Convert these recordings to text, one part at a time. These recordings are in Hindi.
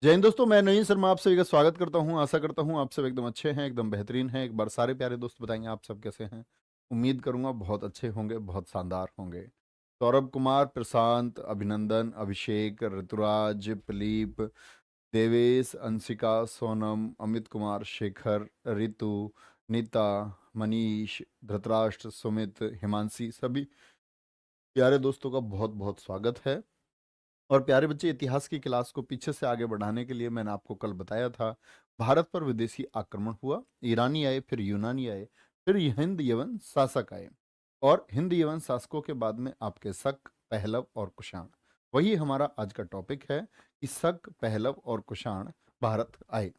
जय हिंद दोस्तों, मैं नईम शर्मा आप सभी का स्वागत करता हूं। आशा करता हूं आप सब एकदम अच्छे हैं, एकदम बेहतरीन हैं। एक बार सारे प्यारे दोस्त बताएंगे आप सब कैसे हैं। उम्मीद करूंगा बहुत अच्छे होंगे, बहुत शानदार होंगे। सौरभ कुमार, प्रशांत, अभिनंदन, अभिषेक, ऋतुराज, प्रलीप, देवेश, अंशिका, सोनम, अमित कुमार, शेखर, रितु, नीता, मनीष, धृतराष्ट्र, सुमित, हिमांशी, सभी प्यारे दोस्तों का बहुत बहुत स्वागत है। और प्यारे बच्चे, इतिहास की क्लास को पीछे से आगे बढ़ाने के लिए मैंने आपको कल बताया था, भारत पर विदेशी आक्रमण हुआ। ईरानी आए, फिर यूनानी आए, फिर हिंद यवन शासक आए। और हिंद यवन शासकों के बाद में आपके शक, पहलव और कुषाण। वही हमारा आज का टॉपिक है कि शक, पहलव और कुषाण भारत आए।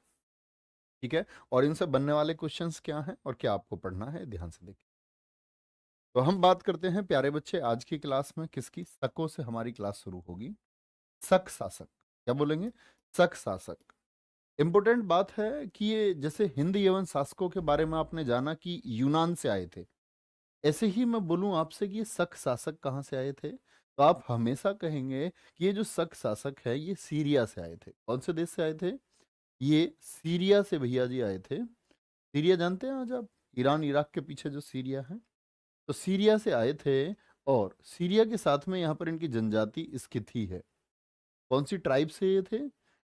ठीक है। और इनसे बनने वाले क्वेश्चंस क्या हैं और क्या आपको पढ़ना है, ध्यान से देखिए। तो हम बात करते हैं प्यारे बच्चे आज की क्लास में किसकी। शकों से हमारी क्लास शुरू होगी। शक शासक, क्या बोलेंगे? शक शासक। इंपॉर्टेंट बात है कि ये जैसे हिंद यवन शासकों के बारे में आपने जाना कि यूनान से आए थे, ऐसे ही मैं बोलूं आपसे कि ये शक शासक कहाँ से आए थे, तो आप हमेशा कहेंगे कि ये जो शक शासक है ये सीरिया से आए थे। कौन से देश से आए थे? ये सीरिया से भैया जी आए थे। सीरिया जानते हैं आज आप? ईरान इराक के पीछे जो सीरिया है, तो सीरिया से आए थे। और सीरिया के साथ में यहाँ पर इनकी जनजाति स्किथी है। कौन सी ट्राइब से ये थे?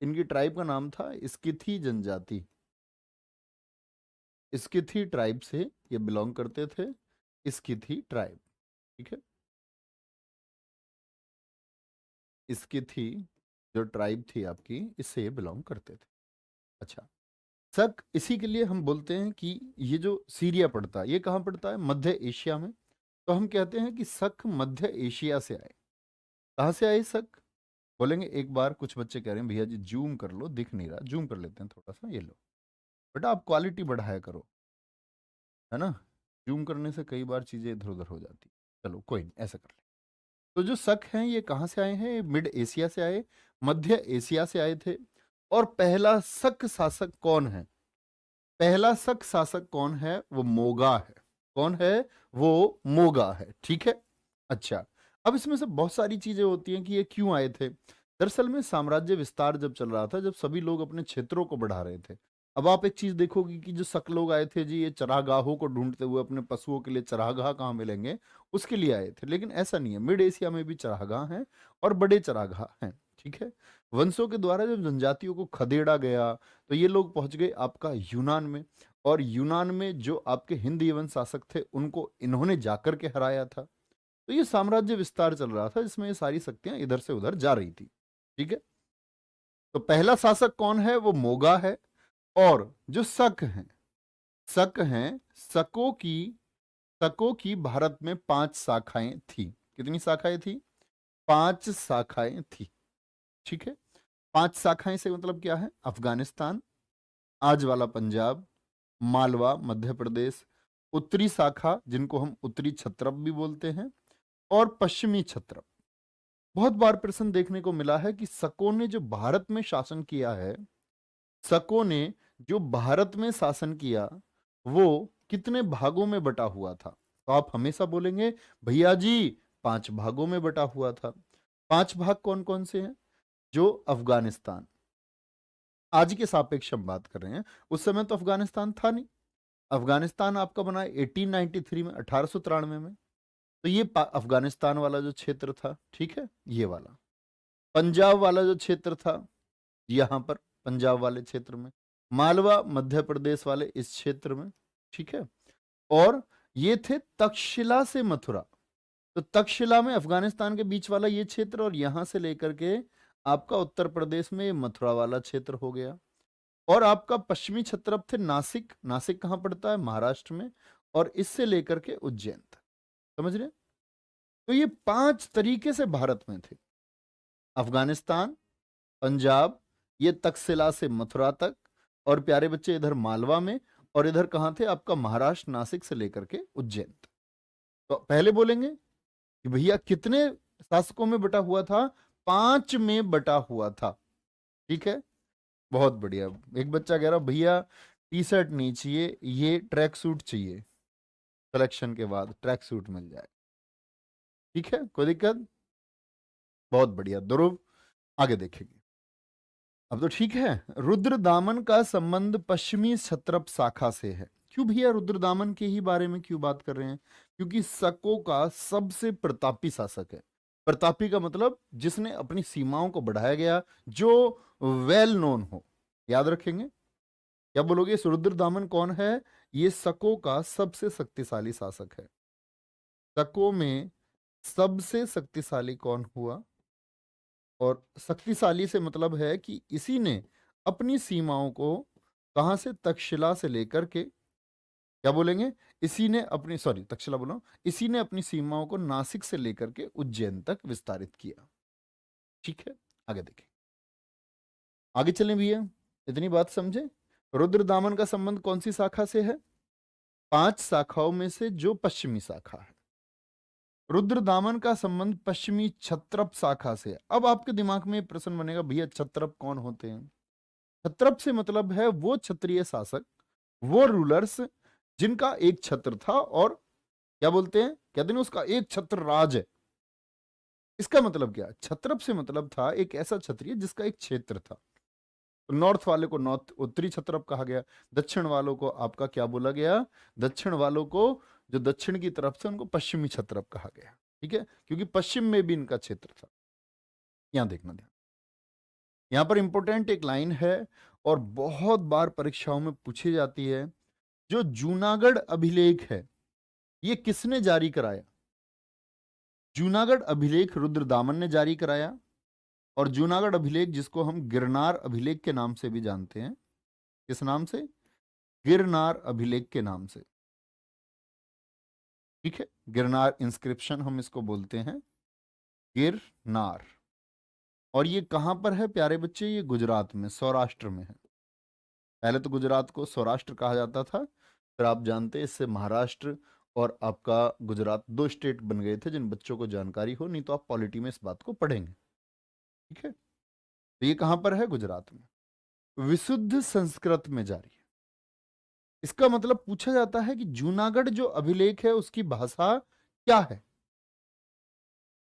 इनकी ट्राइब का नाम था स्किथी जनजाति। स्किथी ट्राइब से ये बिलोंग करते थे। स्किथी ट्राइब। ठीक है। स्किथी जो ट्राइब थी आपकी, इससे ये बिलोंग करते थे। अच्छा। शक इसी के लिए हम बोलते हैं कि ये जो सीरिया पड़ता है, ये कहाँ पड़ता है? मध्य एशिया में। तो हम कहते हैं कि शक मध्य एशिया से आए। कहाँ से आए शक? बोलेंगे एक बार। कुछ बच्चे कह रहे हैं भैया जी जूम कर लो, दिख नहीं रहा। जूम कर लेते हैं थोड़ा सा, ये लो बेटा, आप क्वालिटी बढ़ाया करो, है ना। जूम करने से कई बार चीजें इधर उधर हो जाती। चलो कोई नहीं, ऐसा कर ले। तो जो शक हैं ये कहाँ से आए हैं? ये मिड एशिया से आए, मध्य एशिया से आए थे। और पहला शक शासक कौन है? पहला शक शासक कौन है? वो मोगा है। कौन है? वो मोगा है। ठीक है। अच्छा। अब इसमें से बहुत सारी चीजें होती हैं कि ये क्यों आए थे। दरअसल में साम्राज्य विस्तार जब चल रहा था, जब सभी लोग अपने क्षेत्रों को बढ़ा रहे थे। अब आप एक चीज देखोगे कि जो शक लोग आए थे जी, ये चरागाहों को ढूंढते हुए, अपने पशुओं के लिए चरागाह कहाँ मिलेंगे उसके लिए आए थे। लेकिन ऐसा नहीं है, मिड एशिया में भी चरागाह हैं और बड़े चरागाह हैं। ठीक है। वंशों के द्वारा जब जनजातियों को खदेड़ा गया, तो ये लोग पहुंच गए आपका यूनान में। और यूनान में जो आपके हिंद यवन शासक थे, उनको इन्होंने जाकर के हराया था। तो ये साम्राज्य विस्तार चल रहा था, जिसमें ये सारी शक्तियां इधर से उधर जा रही थी। ठीक है। तो पहला शासक कौन है? वो मोगा है। और जो शक हैं, शक हैं, शकों की भारत में 5 शाखाएं थी। कितनी शाखाएं थी? 5 शाखाएं थी। ठीक है। 5 शाखाएं से मतलब क्या है? अफगानिस्तान, आज वाला पंजाब, मालवा मध्य प्रदेश, उत्तरी शाखा जिनको हम उत्तरी क्षत्रप भी बोलते हैं, और पश्चिमी क्षत्रप। बहुत बार प्रश्न देखने को मिला है कि शकों ने जो भारत में शासन किया है, शकों ने जो भारत में शासन किया, वो कितने भागों में बटा हुआ था? तो आप हमेशा बोलेंगे भैया जी 5 भागों में बटा हुआ था। 5 भाग कौन कौन से हैं? जो अफगानिस्तान, आज के सापेक्ष हम बात कर रहे हैं, उस समय तो अफगानिस्तान था नहीं। अफगानिस्तान आपका बना 1893 में, 1893 में। तो ये अफगानिस्तान वाला जो क्षेत्र था, ठीक है, ये वाला। पंजाब वाला जो क्षेत्र था, यहां पर पंजाब वाले क्षेत्र में। मालवा मध्य प्रदेश वाले इस क्षेत्र में। ठीक है। और ये थे तक्षशिला से मथुरा। तो तक्षशिला में अफगानिस्तान के बीच वाला ये क्षेत्र, और यहां से लेकर के आपका उत्तर प्रदेश में मथुरा वाला क्षेत्र हो गया। और आपका पश्चिमी क्षत्रप थे नासिक। नासिक कहां पड़ता है? महाराष्ट्र में। और इससे लेकर के उज्जैन तक। समझ रहे हैं? तो ये 5 तरीके से भारत में थे। अफगानिस्तान, पंजाब, ये तक्षशिला से मथुरा तक, और प्यारे बच्चे इधर मालवा में, और इधर कहां थे आपका? महाराष्ट्र, नासिक से लेकर के उज्जैन तक। तो पहले बोलेंगे कि भैया कितने शासकों में बटा हुआ था? 5 में बटा हुआ था। ठीक है। बहुत बढ़िया। एक बच्चा कह रहा भैया टी शर्ट नहीं चाहिए, ये ट्रैक सूट चाहिए। सिलेक्शन के बाद ट्रैक सूट मिल जाए। ठीक है, कोई दिक्कत? बहुत बढ़िया ध्रुव, आगे देखेंगे। अब तो ठीक है। रुद्रदामन का संबंध पश्चिमी क्षत्रप शाखा से है। क्यों भैया रुद्रदामन के ही बारे में क्यों बात कर रहे हैं? क्योंकि शकों का सबसे प्रतापी शासक है। प्रतापी का मतलब जिसने अपनी सीमाओं को बढ़ाया गया, जो वेल नोन हो। याद रखेंगे। क्या बोलोगे, इस रुद्रदामन कौन है? ये शकों का सबसे शक्तिशाली शासक है। शकों में सबसे शक्तिशाली कौन हुआ? और शक्तिशाली से मतलब है कि इसी ने अपनी सीमाओं को कहां से, तक्षशिला से लेकर के, क्या बोलेंगे, इसी ने अपनी, सॉरी तक्षशिला बोला, इसी ने अपनी सीमाओं को नासिक से लेकर के उज्जैन तक विस्तारित किया। ठीक है, आगे देखें, आगे चलें भैया। इतनी बात समझे। रुद्रदामन का संबंध कौन सी शाखा से है? 5 शाखाओं में से जो पश्चिमी शाखा है। रुद्रदामन का संबंध पश्चिमी क्षत्रप शाखा से है। अब आपके दिमाग में प्रश्न बनेगा, भैया क्षत्रप कौन होते हैं? क्षत्रप से मतलब है वो क्षत्रिय शासक, वो रूलर्स जिनका एक छत्र था, और क्या बोलते हैं, कहते हैं उसका एक छत्र राज है। इसका मतलब क्या? क्षत्रप से मतलब था एक ऐसा क्षत्रिय जिसका एक क्षेत्र था। तो नॉर्थ वाले को नॉर्थ उत्तरी क्षत्रप कहा गया, दक्षिण वालों को आपका क्या बोला गया, दक्षिण वालों को, जो दक्षिण की तरफ से, उनको पश्चिमी क्षत्रप कहा गया। ठीक है, क्योंकि पश्चिम में भी इनका क्षेत्र था। यहां देखना ध्यान, यहां पर इंपॉर्टेंट एक लाइन है और बहुत बार परीक्षाओं में पूछी जाती है। जो जूनागढ़ अभिलेख है, ये किसने जारी कराया? जूनागढ़ अभिलेख रुद्रदामन ने जारी कराया। और जूनागढ़ अभिलेख, जिसको हम गिरनार अभिलेख के नाम से भी जानते हैं, किस नाम से? गिरनार अभिलेख के नाम से। ठीक है, गिरनार इंस्क्रिप्शन हम इसको बोलते हैं, गिरनार। और ये कहां पर है प्यारे बच्चे? ये गुजरात में, सौराष्ट्र में है। पहले तो गुजरात को सौराष्ट्र कहा जाता था, फिर आप जानते हैं इससे महाराष्ट्र और आपका गुजरात 2 स्टेट बन गए थे। जिन बच्चों को जानकारी हो, नहीं तो आप पॉलिटी में इस बात को पढ़ेंगे। ठीक है, तो ये कहां पर है? गुजरात में। विशुद्ध संस्कृत में जारी है। इसका मतलब पूछा जाता है कि जूनागढ़ जो अभिलेख है उसकी भाषा क्या है,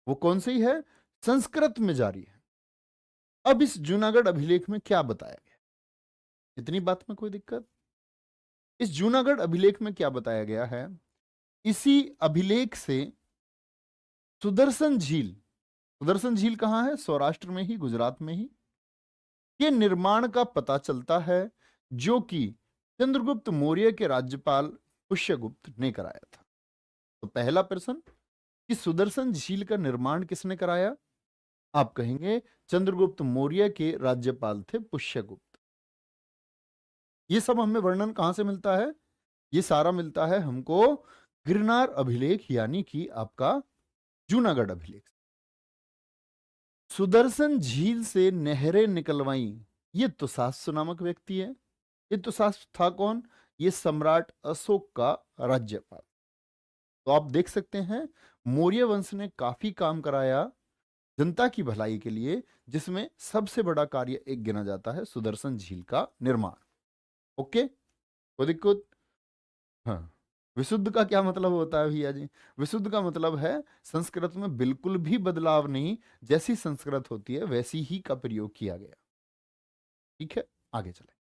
वो कौन सी है? संस्कृत में जारी है। अब इस जूनागढ़ अभिलेख में क्या बताया गया? इतनी बात में कोई दिक्कत? इस जूनागढ़ अभिलेख में क्या बताया गया है? इसी अभिलेख से सुदर्शन झील, सुदर्शन झील कहां है? सौराष्ट्र में ही, गुजरात में ही, के निर्माण का पता चलता है, जो कि चंद्रगुप्त मौर्य के राज्यपाल पुष्यगुप्त ने कराया था। तो पहला प्रश्न कि सुदर्शन झील का निर्माण किसने कराया? आप कहेंगे चंद्रगुप्त मौर्य के राज्यपाल थे पुष्यगुप्त। ये सब हमें वर्णन कहां से मिलता है? ये सारा मिलता है हमको गिरनार अभिलेख, यानी कि आपका जूनागढ़ अभिलेख। सुदर्शन झील से नहरें निकलवाई, ये तुसास्व नामक व्यक्ति है। ये तुसास्व था कौन? ये सम्राट अशोक का राज्यपाल। तो आप देख सकते हैं मौर्य वंश ने काफी काम कराया जनता की भलाई के लिए, जिसमें सबसे बड़ा कार्य एक गिना जाता है सुदर्शन झील का निर्माण। ओके, कोई दिक्कत? हाँ। विशुद्ध का क्या मतलब होता है भैया जी? विशुद्ध का मतलब है संस्कृत में बिल्कुल भी बदलाव नहीं, जैसी संस्कृत होती है वैसी ही का प्रयोग किया गया। ठीक है, आगे चले।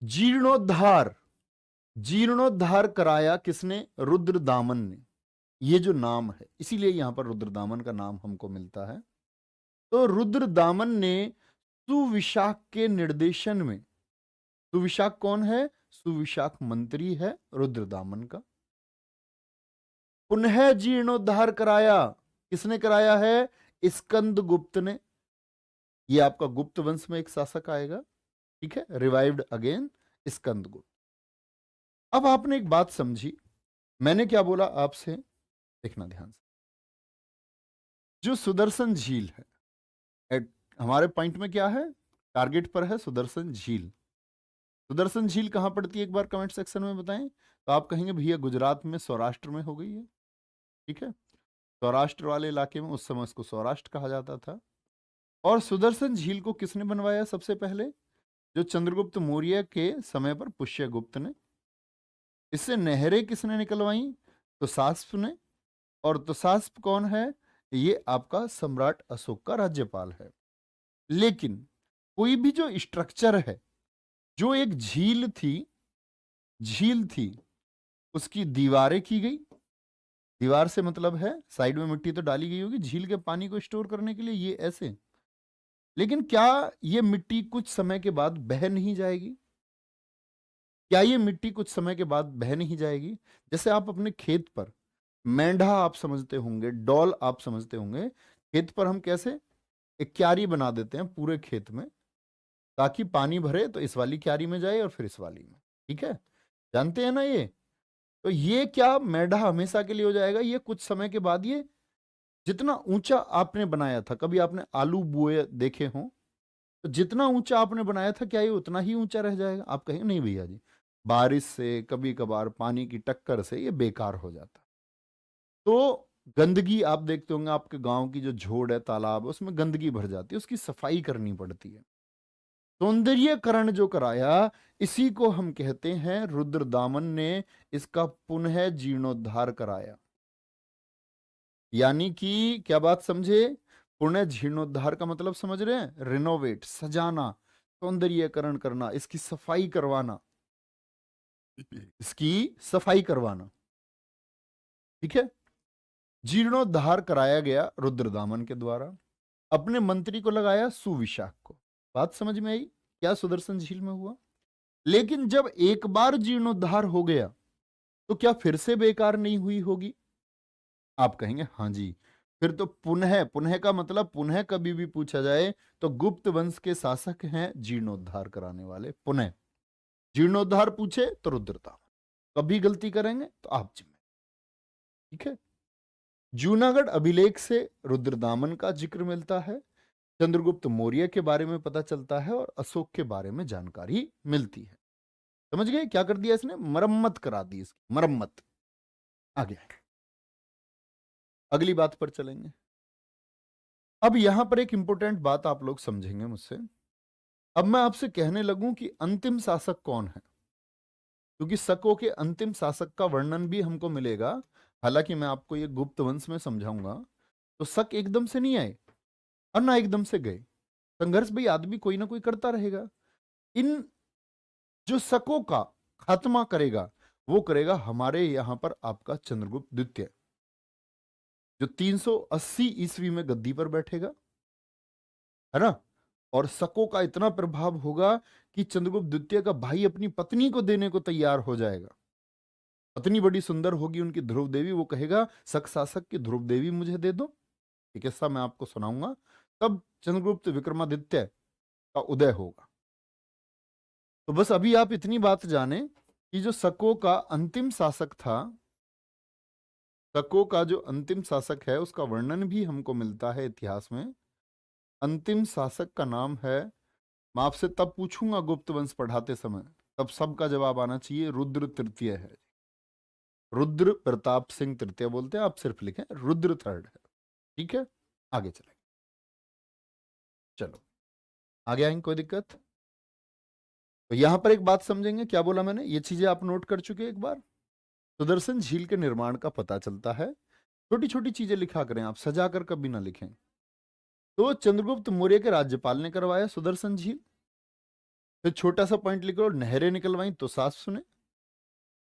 जीर्णोद्धार, जीर्णोद्धार कराया किसने? रुद्रदामन ने। ये जो नाम है, इसीलिए यहां पर रुद्रदामन का नाम हमको मिलता है। तो रुद्रदामन ने सुविशाख के निर्देशन में, सुविशाख कौन है? सुविशाख मंत्री है रुद्रदामन का। पुनः जीर्णोद्धार कराया, किसने कराया है? स्कंदगुप्त ने। ये आपका गुप्त वंश में एक शासक आएगा। ठीक है, रिवाइव्ड अगेन स्कंदगुप्त। अब आपने एक बात समझी, मैंने क्या बोला आपसे, देखना ध्यान से। जो सुदर्शन झील है, हमारे पॉइंट में क्या है? टारगेट पर है सुदर्शन झील। सुदर्शन झील कहां पड़ती है, एक बार कमेंट सेक्शन में बताएं। तो आप कहेंगे भैया गुजरात में, सौराष्ट्र में हो गई है। ठीक है, सौराष्ट्र वाले इलाके में, उस समय उसको सौराष्ट्र कहा जाता था। और सुदर्शन झील को किसने बनवाया सबसे पहले? जो चंद्रगुप्त मौर्य के समय पर पुष्यगुप्त ने। इससे नहरें किसने निकलवाई? तुसास्प ने। और तुसास्प कौन है? ये आपका सम्राट अशोक का राज्यपाल है। लेकिन कोई भी जो स्ट्रक्चर है, जो एक झील थी, उसकी दीवारें की गई। दीवार से मतलब है साइड में मिट्टी तो डाली गई होगी झील के पानी को स्टोर करने के लिए, ये ऐसे। लेकिन क्या ये मिट्टी कुछ समय के बाद बह नहीं जाएगी? क्या ये मिट्टी कुछ समय के बाद बह नहीं जाएगी? जैसे आप अपने खेत पर मेंढा आप समझते होंगे, डॉल आप समझते होंगे, खेत पर हम कैसे एक क्यारी बना देते हैं पूरे खेत में, ताकि पानी भरे तो इस वाली क्यारी में जाए और फिर इस वाली में, ठीक है, जानते हैं ना ये? तो ये क्या मेंढा हमेशा के लिए हो जाएगा? ये कुछ समय के बाद ये जितना ऊंचा आपने बनाया था, कभी आपने आलू बोए देखे हों, तो जितना ऊंचा आपने बनाया था क्या ये उतना ही ऊंचा रह जाएगा? आप कहेंगे नहीं भैया जी, बारिश से कभी कभार पानी की टक्कर से ये बेकार हो जाता। तो गंदगी आप देखते होंगे, आपके गांव की जो झोड़ है, तालाब है, उसमें गंदगी भर जाती है, उसकी सफाई करनी पड़ती है। सौंदर्यकरण जो कराया, इसी को हम कहते हैं रुद्रदामन ने इसका पुनः जीर्णोद्धार कराया। यानी कि क्या बात समझे? पुनः जीर्णोद्धार का मतलब समझ रहे हैं? रिनोवेट, सजाना, सौंदर्यकरण करना, इसकी सफाई करवाना, इसकी सफाई करवाना, ठीक है। जीर्णोद्धार कराया गया रुद्रदामन के द्वारा। अपने मंत्री को लगाया सुविशाख को। बात समझ में आई? क्या सुदर्शन झील में हुआ? लेकिन जब एक बार जीर्णोद्धार हो गया तो क्या फिर से बेकार नहीं हुई होगी? आप कहेंगे हाँ जी। फिर तो पुनः, पुनः का मतलब पुनः कभी भी पूछा जाए तो गुप्त वंश के शासक हैं जीर्णोद्धार कराने वाले। पुनः जीर्णोद्धार पूछे तो रुद्रदामन, कभी गलती करेंगे तो आप जिम्मेदार, ठीक है। जूनागढ़ अभिलेख से रुद्रदामन का जिक्र मिलता है, चंद्रगुप्त मौर्य के बारे में पता चलता है और अशोक के बारे में जानकारी मिलती है। समझ गए क्या कर दिया इसने? मरम्मत करा दी इसकी, मरम्मत। आगे अगली बात पर चलेंगे। अब यहां पर एक इंपॉर्टेंट बात आप लोग समझेंगे मुझसे। अब मैं आपसे कहने लगूं कि अंतिम शासक कौन है, क्योंकि शकों के अंतिम शासक का वर्णन भी हमको मिलेगा। हालांकि मैं आपको ये गुप्त वंश में समझाऊंगा। तो शक एकदम से नहीं आए और ना एकदम से गए। संघर्ष भाई आदमी कोई ना कोई करता रहेगा। इन जो शकों का खात्मा करेगा वो करेगा हमारे यहां पर आपका चंद्रगुप्त द्वितीय, जो 380 ईस्वी में गद्दी पर बैठेगा, है ना। और शकों का इतना प्रभाव होगा कि चंद्रगुप्त द्वितीय का भाई अपनी पत्नी को देने को तैयार हो जाएगा। पत्नी बड़ी सुंदर होगी उनकी, ध्रुव देवी। वो कहेगा शक शासक की ध्रुव देवी मुझे दे दो। ये किस्सा मैं आपको सुनाऊंगा। तब चंद्रगुप्त विक्रमादित्य का उदय होगा। तो बस अभी आप इतनी बात जाने कि जो शकों का अंतिम शासक था, शकों का जो अंतिम शासक है उसका वर्णन भी हमको मिलता है इतिहास में। अंतिम शासक का नाम है, मैं आपसे तब पूछूंगा गुप्त वंश पढ़ाते समय, तब सबका जवाब आना चाहिए, रुद्र तृतीय है। रुद्र प्रताप सिंह तृतीय बोलते हैं, आप सिर्फ लिखें रुद्र थर्ड है, ठीक है। आगे चलेंगे, चलो आगे आएंगे, कोई दिक्कत? तो यहां पर एक बात समझेंगे, क्या बोला मैंने, ये चीजें आप नोट कर चुके एक बार। सुदर्शन झील के निर्माण का पता चलता है। छोटी छोटी चीजें लिखा करें आप, सजा कर कभी ना लिखें। तो चंद्रगुप्त मौर्य के राज्यपाल ने करवाया सुदर्शन झील। फिर छोटा सा पॉइंट लिखो, नहरें निकलवाई तो सास सुने।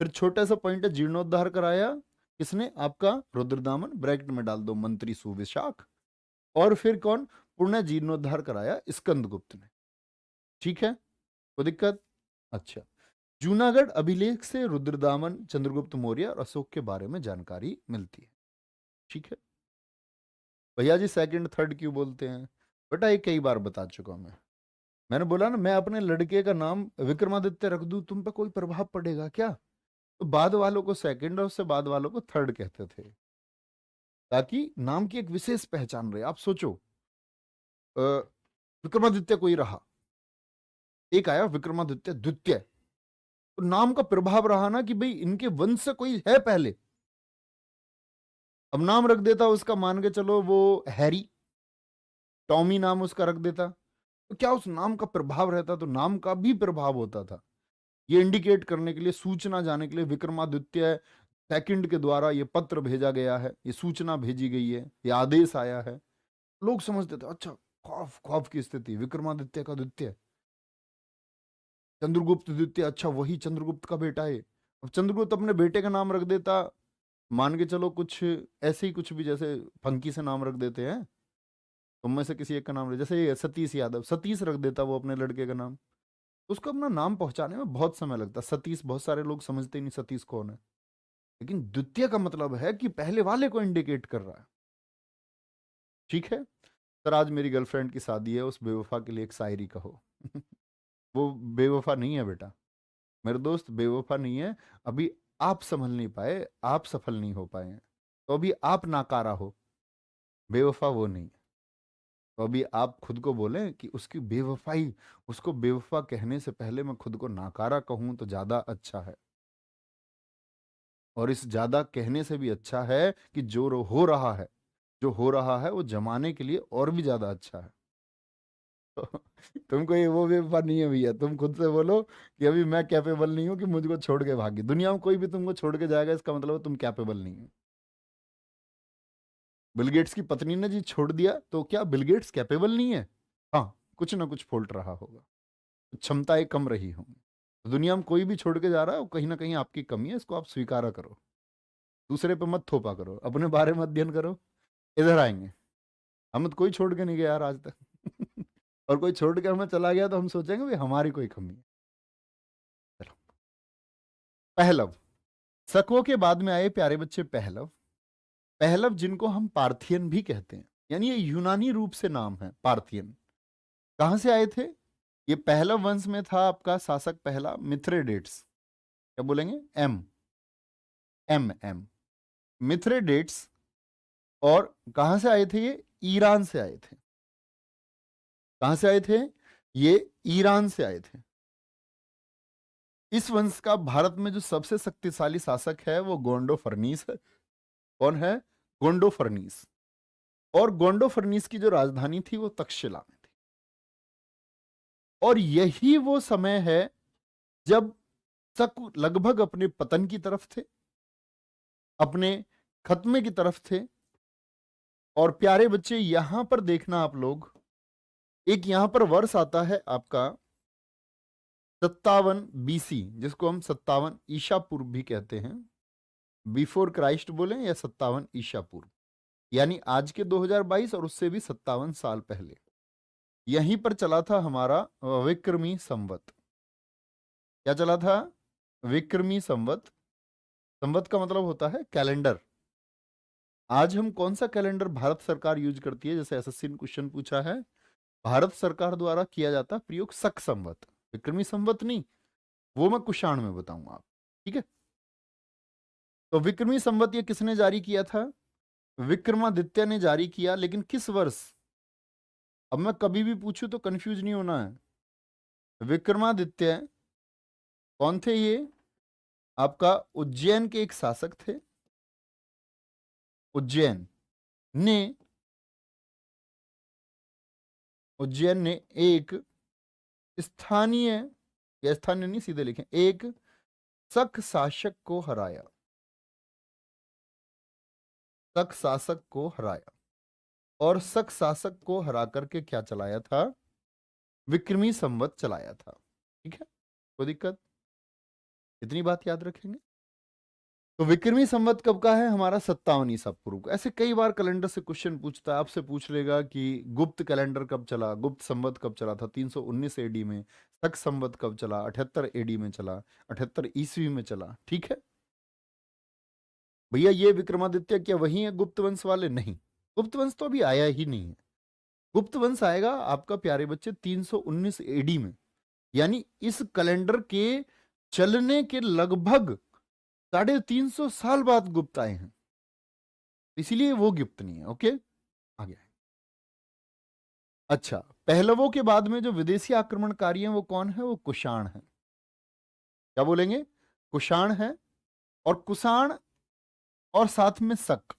फिर छोटा सा पॉइंट है, जीर्णोद्धार कराया किसने? आपका रुद्रदामन, ब्रैकेट में डाल दो मंत्री सुविशाख। और फिर कौन? पुनः जीर्णोद्धार कराया स्कंदगुप्त ने, ठीक है, कोई दिक्कत? अच्छा, जूनागढ़ अभिलेख से रुद्रदामन, चंद्रगुप्त मौर्य और अशोक के बारे में जानकारी मिलती है, ठीक है। भैया जी सेकंड थर्ड क्यों बोलते हैं? बेटा ये कई बार बता चुका हूं मैं। मैंने बोला ना, मैं अपने लड़के का नाम विक्रमादित्य रख दूं, तुम पे कोई प्रभाव पड़ेगा क्या? तो बाद वालों को सेकंड और उससे बाद वालों को थर्ड कहते थे, ताकि नाम की एक विशेष पहचान रहे। आप सोचो, विक्रमादित्य कोई रहा, एक आया विक्रमादित्य द्वितीय, तो नाम का प्रभाव रहा ना कि भाई इनके वंश से कोई है पहले। अब नाम रख देता उसका, मान के चलो वो हैरी, टॉमी नाम उसका रख देता, तो क्या उस नाम का प्रभाव रहता? तो नाम का भी प्रभाव होता था। ये इंडिकेट करने के लिए, सूचना जाने के लिए, विक्रमादित्य सेकंड के द्वारा ये पत्र भेजा गया है, ये सूचना भेजी गई है, ये आदेश आया है। लोग समझते थे अच्छा खौफ खौफ की स्थिति, विक्रमादित्य का द्वितीय, चंद्रगुप्त द्वितीय, अच्छा वही चंद्रगुप्त का बेटा है। अब चंद्रगुप्त अपने बेटे का नाम रख देता, मान के चलो कुछ ऐसे ही, कुछ भी जैसे फंकी से नाम रख देते हैं, तुम में से किसी एक का नाम रख, जैसे ये सतीश यादव, सतीश रख देता वो अपने लड़के का नाम, उसको अपना नाम पहुंचाने में बहुत समय लगता। सतीश, बहुत सारे लोग समझते ही नहीं सतीश कौन है, लेकिन द्वितीय का मतलब है कि पहले वाले को इंडिकेट कर रहा है। ठीक है सर, आज मेरी गर्लफ्रेंड की शादी है, उस बेवफा के लिए एक शायरी कहो। वो बेवफा नहीं है बेटा, मेरे दोस्त बेवफा नहीं है। अभी आप संभल नहीं पाए, आप सफल नहीं हो पाए हैं, तो अभी आप नाकारा हो, बेवफा वो नहीं है। तो अभी आप खुद को बोलें कि उसकी बेवफाई, उसको बेवफा कहने से पहले मैं खुद को नाकारा कहूं तो ज्यादा अच्छा है। और इस ज्यादा कहने से भी अच्छा है कि हो रहा है, जो हो रहा है वो जमाने के लिए और भी ज्यादा अच्छा है। तो तुमको ये वो बेवफा नहीं है भैया, तुम खुद से बोलो कि अभी मैं कैपेबल नहीं हूं कि मुझको छोड़ के भागी। दुनिया में कोई भी तुमको छोड़ के जाएगा, इसका मतलब तुम कैपेबल नहीं हो। बिल गेट्स की पत्नी ने जी छोड़ दिया, तो क्या बिल गेट्स कैपेबल नहीं है? हाँ, कुछ ना कुछ फॉल्ट रहा होगा, क्षमताएं कम रही होंगी। तो दुनिया में कोई भी छोड़ के जा रहा है, वो कहीं ना कहीं आपकी कमी है, इसको आप स्वीकारा करो। दूसरे पे मत थोपा करो, अपने बारे में अध्ययन करो। इधर आएंगे, हम तो कोई छोड़ के नहीं गया यार आज तक। और कोई छोड़ के हमें चला गया तो हम सोचेंगे भाई हमारी कोई कमी है। चलो, पहलव, शकों के बाद में आए प्यारे बच्चे पहलव। पहलव जिनको हम पार्थियन भी कहते हैं, यानी ये यूनानी रूप से नाम है पार्थियन। कहां से आए थे? ये पहलव वंश में था आपका शासक पहला मिथ्रेडेट्स। क्या बोलेंगे? एम, एम एम, मिथ्रेडेट्स। और कहां से आए थे ये? ईरान से आए थे। कहां से आए थे? ये ईरान से आए थे। इस वंश का भारत में जो सबसे शक्तिशाली शासक है वो गोंडो फर्नीस है। कौन है? गोंडो फर्नीस। और गोंडो फर्नीस की जो राजधानी थी वो तक्षशिला में थी। और यही वो समय है जब शक लगभग अपने पतन की तरफ थे, अपने खत्मे की तरफ थे। और प्यारे बच्चे यहां पर देखना आप लोग, एक यहां पर वर्ष आता है आपका 57 बीसी, जिसको हम 57 ईसा पूर्व भी कहते हैं। बिफोर क्राइस्ट बोले या 57 ईसा पूर्व, यानी आज के 2022 और उससे भी 57 साल पहले यहीं पर चला था हमारा विक्रमी संवत। क्या चला था? विक्रमी संवत। संवत का मतलब होता है कैलेंडर। आज हम कौन सा कैलेंडर भारत सरकार यूज करती है? जैसे एसएससी ने क्वेश्चन पूछा है, भारत सरकार द्वारा किया जाता प्रयोग शक संवत, विक्रमी संवत नहीं, वो मैं कुषाण में बताऊंगा आप। ठीक है, तो विक्रमी संवत ये किसने जारी किया था? विक्रमादित्य ने जारी किया, लेकिन किस वर्ष? अब मैं कभी भी पूछूं तो कंफ्यूज नहीं होना है। विक्रमादित्य कौन थे? ये आपका उज्जैन के एक शासक थे। उज्जैन ने, उज्जैन ने एक स्थानीय, या स्थानीय नहीं सीधे लिखें, एक शक शासक को हराया। शक शासक को हराया। और शक शासक को हरा करके क्या चलाया था? विक्रमी संवत चलाया था। ठीक है, कोई दिक्कत? इतनी बात याद रखेंगे। तो विक्रमी संवत कब का है हमारा? 57 ईसा पूर्व का। ऐसे कई बार कैलेंडर से क्वेश्चन पूछता है, आपसे पूछ लेगा कि गुप्त कैलेंडर कब चला, गुप्त संवत कब चला था? 319 एडी में। शक संवत कब चला? 78 एडी में चला, 78 ईस्वी में चला। ठीक है भैया, ये विक्रमादित्य क्या वही है गुप्त वंश वाले? नहीं, गुप्त वंश तो अभी आया ही नहीं है। गुप्त वंश आएगा आपका प्यारे बच्चे 319 एडी में, यानी इस कैलेंडर के चलने के लगभग 350 साल बाद गुप्त आए हैं, इसीलिए वो गुप्त नहीं है। ओके, आ गया। अच्छा, पहलवों के बाद में जो विदेशी आक्रमणकारी हैं वो कौन है? वो कुषाण है। क्या बोलेंगे? कुषाण है। और कुषाण और साथ में शक,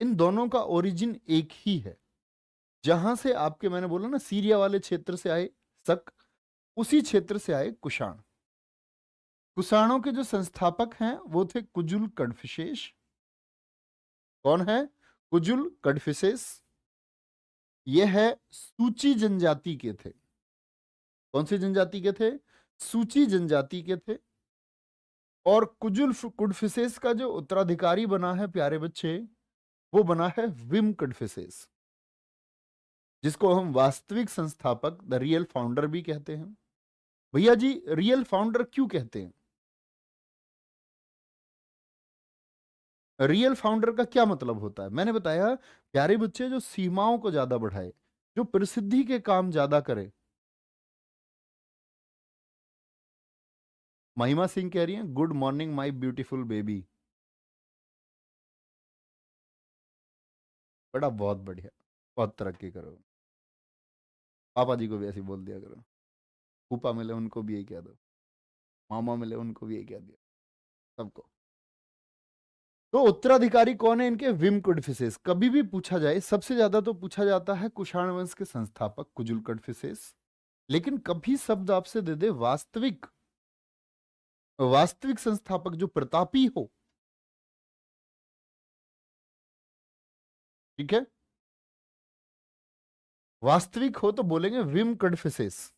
इन दोनों का ओरिजिन एक ही है। जहां से आपके मैंने बोला ना सीरिया वाले क्षेत्र से आए शक, उसी क्षेत्र से आए कुषाण। कुषाणों के जो संस्थापक हैं वो थे कुजुल कडफिसेस। कौन है? कुजुल कडफिसेस। यह है सूची जनजाति के थे। कौन सी जनजाति के थे? सूची जनजाति के थे। और कुजुल कुडफिसेस का जो उत्तराधिकारी बना है प्यारे बच्चे, वो बना है विम कडफिसेस, जिसको हम वास्तविक संस्थापक द रियल फाउंडर भी कहते हैं। भैया जी, रियल फाउंडर क्यों कहते हैं? रियल फाउंडर का क्या मतलब होता है? मैंने बताया प्यारे बच्चे, जो सीमाओं को ज्यादा बढ़ाए, जो प्रसिद्धि के काम ज्यादा करे। महिमा सिंह कह रही हैं good morning my beautiful baby. बड़ा बहुत बढ़िया, बहुत तरक्की करो। पापा जी को भी ऐसे बोल दिया करो। फूफा मिले उनको भी यही कह दो, मामा मिले उनको भी यही कह दिया, सबको। तो उत्तराधिकारी कौन है इनके? विम कडफिसेस। कभी भी पूछा जाए, सबसे ज्यादा तो पूछा जाता है कुषाण वंश के संस्थापक कुजुल कडफिसेस, लेकिन कभी शब्द आपसे दे दे वास्तविक, वास्तविक संस्थापक जो प्रतापी हो, ठीक है, वास्तविक हो, तो बोलेंगे विम कडफिसेस।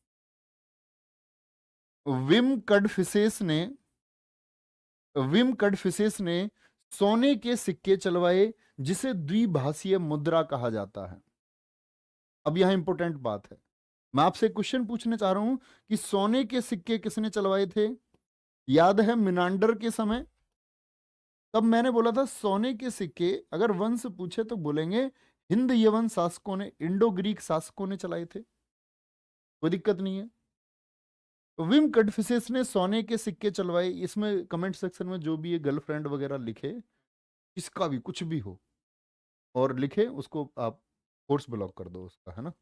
विम कडफिसेस ने विम कडफिसेस ने सोने के सिक्के चलवाए, जिसे द्विभाषीय मुद्रा कहा जाता है। अब यहां इंपॉर्टेंट बात है, मैं आपसे क्वेश्चन पूछने चाह रहा हूं कि सोने के सिक्के किसने चलवाए थे? याद है मिनांडर के समय? तब मैंने बोला था सोने के सिक्के अगर वंश पूछे तो बोलेंगे हिंद यवन शासकों ने, इंडो ग्रीक शासकों ने चलाए थे। कोई दिक्कत नहीं है। विम कडफिसेस ने सोने के सिक्के चलवाए। इसमें कमेंट सेक्शन में जो भी ये गर्लफ्रेंड वगैरह लिखे, किसका भी कुछ भी हो और लिखे, उसको आप फोर्स ब्लॉक कर दो उसका, है ना।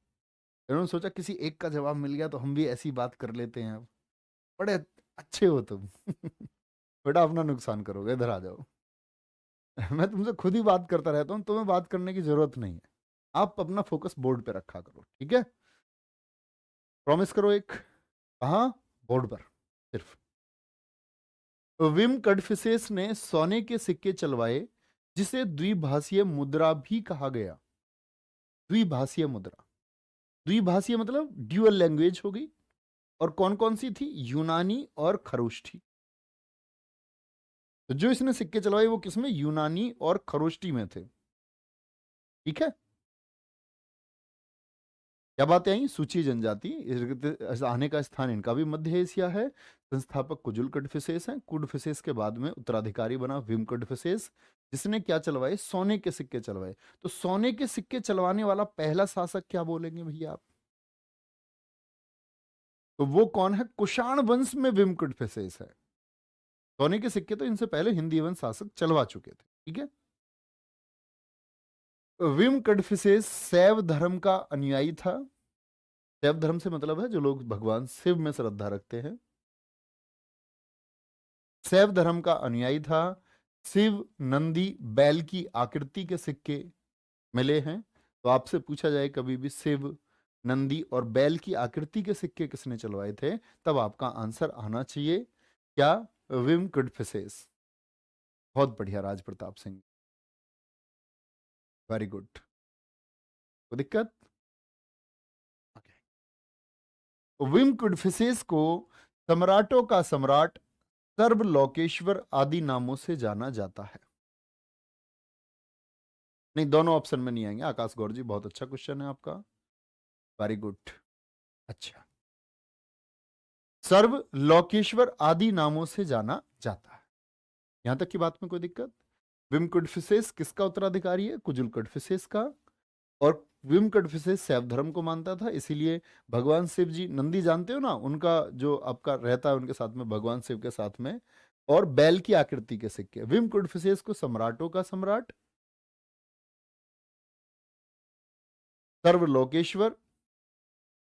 इन्होंने सोचा किसी एक का जवाब मिल गया तो हम भी ऐसी बात कर लेते हैं। अब बड़े अच्छे हो तुम। बेटा अपना नुकसान करोगे, इधर आ जाओ। मैं तुमसे खुद ही बात करता रहता हूँ, तुम्हें बात करने की जरूरत नहीं है। आप अपना फोकस बोर्ड पे रखा करो, ठीक है? प्रॉमिस करो एक। कहा? बोर्ड पर सिर्फ। विम कडफिसेस ने सोने के सिक्के चलवाए, जिसे द्विभाषीय मुद्रा भी कहा गया। द्विभाषीय मुद्रा, द्विभाषीय मतलब ड्यूअल लैंग्वेज हो गई। और कौन कौन सी थी? यूनानी और खरोष्ठी। तो जो इसने सिक्के चलवाए वो किसमें? यूनानी और खरोष्ठी में थे, ठीक है। क्या बातें आई? सूची जनजाति, इस आने का स्थान इनका भी मध्य एशिया है। संस्थापक कुजुल कडफिसेस हैं। कुडफिसेस के बाद में उत्तराधिकारी बना विम कडफिसेस, जिसने क्या चलवाए? सोने के सिक्के चलवाए। तो सोने के सिक्के चलवाने वाला पहला शासक क्या बोलेंगे भैया आप? तो वो कौन है? कुषाण वंश में विम कडफिसेस है। सोने के सिक्के तो इनसे पहले हिंदी वंश शासक चलवा चुके थे, ठीक है। विम कडफिसेस शैव धर्म का अनुयायी था। शैव धर्म से मतलब है जो लोग भगवान शिव में श्रद्धा रखते हैं। शैव धर्म का अनुयायी था। शिव नंदी बैल की आकृति के सिक्के मिले हैं। तो आपसे पूछा जाए कभी भी शिव नंदी और बैल की आकृति के सिक्के किसने चलवाए थे, तब आपका आंसर आना चाहिए क्या? विम कडफिसेस। बहुत बढ़िया राज प्रताप सिंह, वेरी गुड। कोई दिक्कत? विम कडफिसेस को सम्राटों का सम्राट, सर्वलोकेश्वर आदि नामों से जाना जाता है। नहीं, दोनों ऑप्शन में नहीं आएंगे। आकाश गौर जी, बहुत अच्छा क्वेश्चन है आपका, वेरी गुड। अच्छा, सर्व लोकेश्वर आदि नामों से जाना जाता है। यहां तक की बात में कोई दिक्कत? विम कडफिसेस किसका उत्तराधिकारी है? कुजुल कडफिसेस का। और विम कडफिसेस शैव धर्म को मानता था, इसीलिए भगवान शिव जी, नंदी जानते हो ना, उनका जो आपका रहता है उनके साथ में, भगवान शिव के साथ में, और बैल की आकृति के सिक्के। विम कडफिसेस को सम्राटों का सम्राट, सर्वलोकेश्वर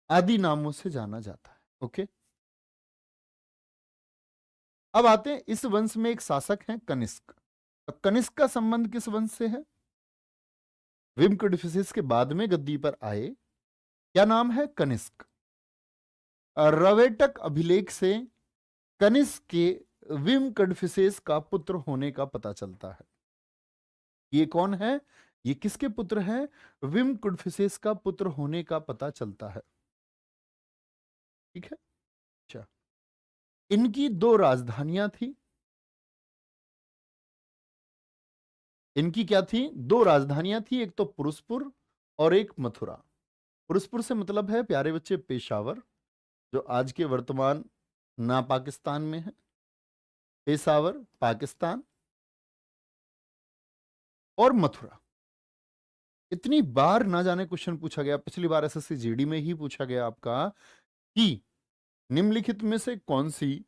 आदि नामों से जाना जाता है। ओके, अब आते हैं, इस वंश में एक शासक हैं कनिष्क। कनिष्क का संबंध किस वंश से है? विम कडफिसेस के बाद में गद्दी पर आए, क्या नाम है? कनिष्क। रवेटक अभिलेख से कनिष्क के विम कडफिसेस का पुत्र होने का पता चलता है। ये कौन है? ये किसके पुत्र हैं? विम कुडफिसेस का पुत्र होने का पता चलता है। ठीक है। अच्छा, इनकी दो राजधानियां थी। इनकी क्या थी? दो राजधानियां थी, एक तो पुरुषपुर और एक मथुरा। पुरुषपुर से मतलब है प्यारे बच्चे पेशावर, जो आज के वर्तमान ना पाकिस्तान में है, पेशावर पाकिस्तान, और मथुरा। इतनी बार ना जाने क्वेश्चन पूछा गया, पिछली बार एसएससी जीडी में ही पूछा गया आपका कि निम्नलिखित में से कौन सी